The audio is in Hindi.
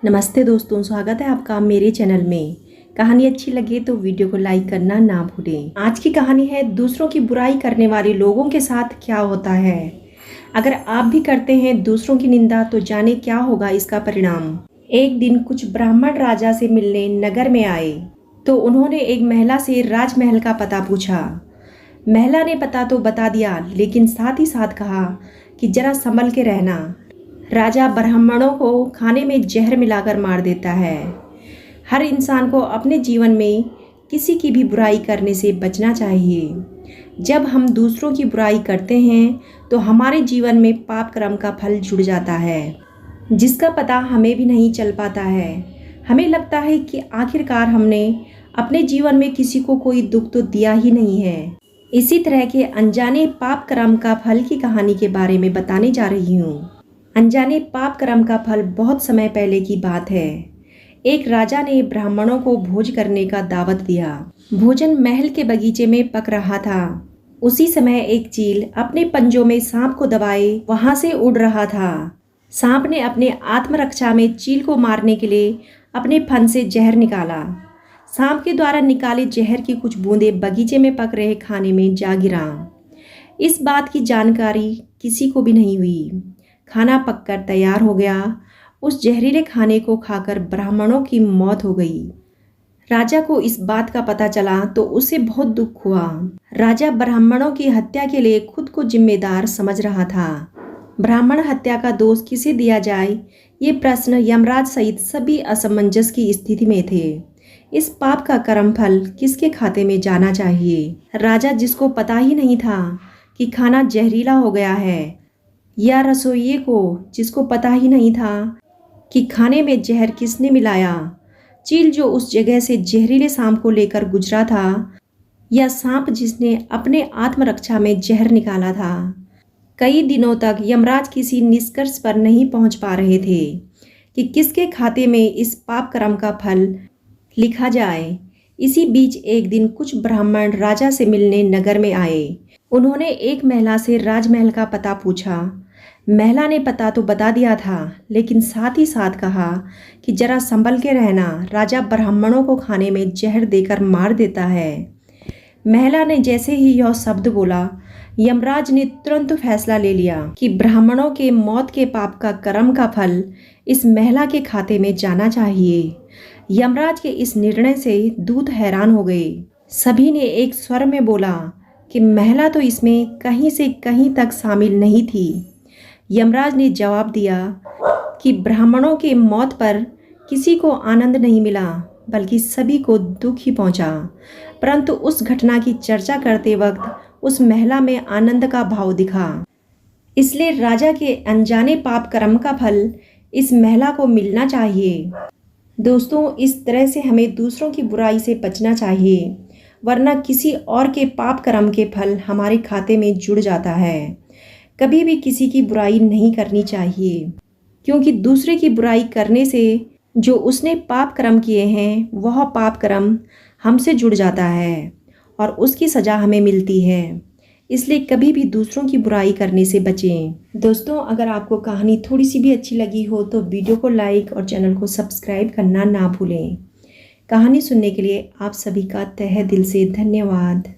नमस्ते दोस्तों, स्वागत है आपका मेरे चैनल में। कहानी अच्छी लगे तो वीडियो को लाइक करना ना भूलें। आज की कहानी है दूसरों की बुराई करने वाले लोगों के साथ क्या होता है। अगर आप भी करते हैं दूसरों की निंदा तो जाने क्या होगा इसका परिणाम। एक दिन कुछ ब्राह्मण राजा से मिलने नगर में आए तो उन्होंने एक महिला से राजमहल का पता पूछा। महिला ने पता तो बता दिया, लेकिन साथ ही साथ कहा कि जरा संभल के रहना। राजा ब्राह्मणों को खाने में जहर मिलाकर मार देता है। हर इंसान को अपने जीवन में किसी की भी बुराई करने से बचना चाहिए। जब हम दूसरों की बुराई करते हैं तो हमारे जीवन में पाप कर्म का फल जुड़ जाता है, जिसका पता हमें भी नहीं चल पाता है। हमें लगता है कि आखिरकार हमने अपने जीवन में किसी को कोई दुख तो दिया ही नहीं है। इसी तरह के अनजाने पाप कर्म का फल की कहानी के बारे में बताने जा रही हूँ। अनजाने पाप कर्म का फल बहुत समय पहले की बात है। एक राजा ने ब्राह्मणों को भोज करने का दावत दिया। भोजन महल के बगीचे में पक रहा था। उसी समय एक चील अपने पंजों में सांप को दबाए वहां से उड़ रहा था। सांप ने अपने आत्मरक्षा में चील को मारने के लिए अपने फन से जहर निकाला। सांप के द्वारा निकाले जहर की कुछ बूंदें बगीचे में पक रहे खाने में जा गिरा। इस बात की जानकारी किसी को भी नहीं हुई। खाना पककर तैयार हो गया। उस जहरीले खाने को खाकर ब्राह्मणों की मौत हो गई। राजा को इस बात का पता चला तो उसे बहुत दुख हुआ। राजा ब्राह्मणों की हत्या के लिए खुद को जिम्मेदार समझ रहा था। ब्राह्मण हत्या का दोष किसे दिया जाए, ये प्रश्न यमराज सहित सभी असमंजस की स्थिति में थे। इस पाप का कर्म फल किसके खाते में जाना चाहिए? राजा, जिसको पता ही नहीं था कि खाना जहरीला हो गया है, या रसोइये को, जिसको पता ही नहीं था कि खाने में जहर किसने मिलाया? चील, जो उस जगह से जहरीले सांप को लेकर गुजरा था, या सांप जिसने अपने आत्मरक्षा में जहर निकाला था? कई दिनों तक यमराज किसी निष्कर्ष पर नहीं पहुंच पा रहे थे कि किसके खाते में इस पाप कर्म का फल लिखा जाए। इसी बीच एक दिन कुछ ब्राह्मण राजा से मिलने नगर में आए। उन्होंने एक महिला से राजमहल का पता पूछा। महिला ने पता तो बता दिया था, लेकिन साथ ही साथ कहा कि जरा संभल के रहना। राजा ब्राह्मणों को खाने में जहर देकर मार देता है। महिला ने जैसे ही यह शब्द बोला, यमराज ने तुरंत फैसला ले लिया कि ब्राह्मणों के मौत के पाप का कर्म का फल इस महिला के खाते में जाना चाहिए। यमराज के इस निर्णय से दूत हैरान हो गए। सभी ने एक स्वर में बोला कि महिला तो इसमें कहीं से कहीं तक शामिल नहीं थी। यमराज ने जवाब दिया कि ब्राह्मणों के मौत पर किसी को आनंद नहीं मिला, बल्कि सभी को दुख ही पहुंचा। परंतु उस घटना की चर्चा करते वक्त उस महिला में आनंद का भाव दिखा। इसलिए राजा के अनजाने पाप कर्म का फल इस महिला को मिलना चाहिए। दोस्तों, इस तरह से हमें दूसरों की बुराई से बचना चाहिए, वरना किसी और के पाप कर्म के फल हमारे खाते में जुड़ जाता है। कभी भी किसी की बुराई नहीं करनी चाहिए, क्योंकि दूसरे की बुराई करने से जो उसने पाप कर्म किए हैं वह पाप कर्म हमसे जुड़ जाता है और उसकी सज़ा हमें मिलती है। इसलिए कभी भी दूसरों की बुराई करने से बचें। दोस्तों, अगर आपको कहानी थोड़ी सी भी अच्छी लगी हो तो वीडियो को लाइक और चैनल को सब्सक्राइब करना ना भूलें। कहानी सुनने के लिए आप सभी का तहे दिल से धन्यवाद।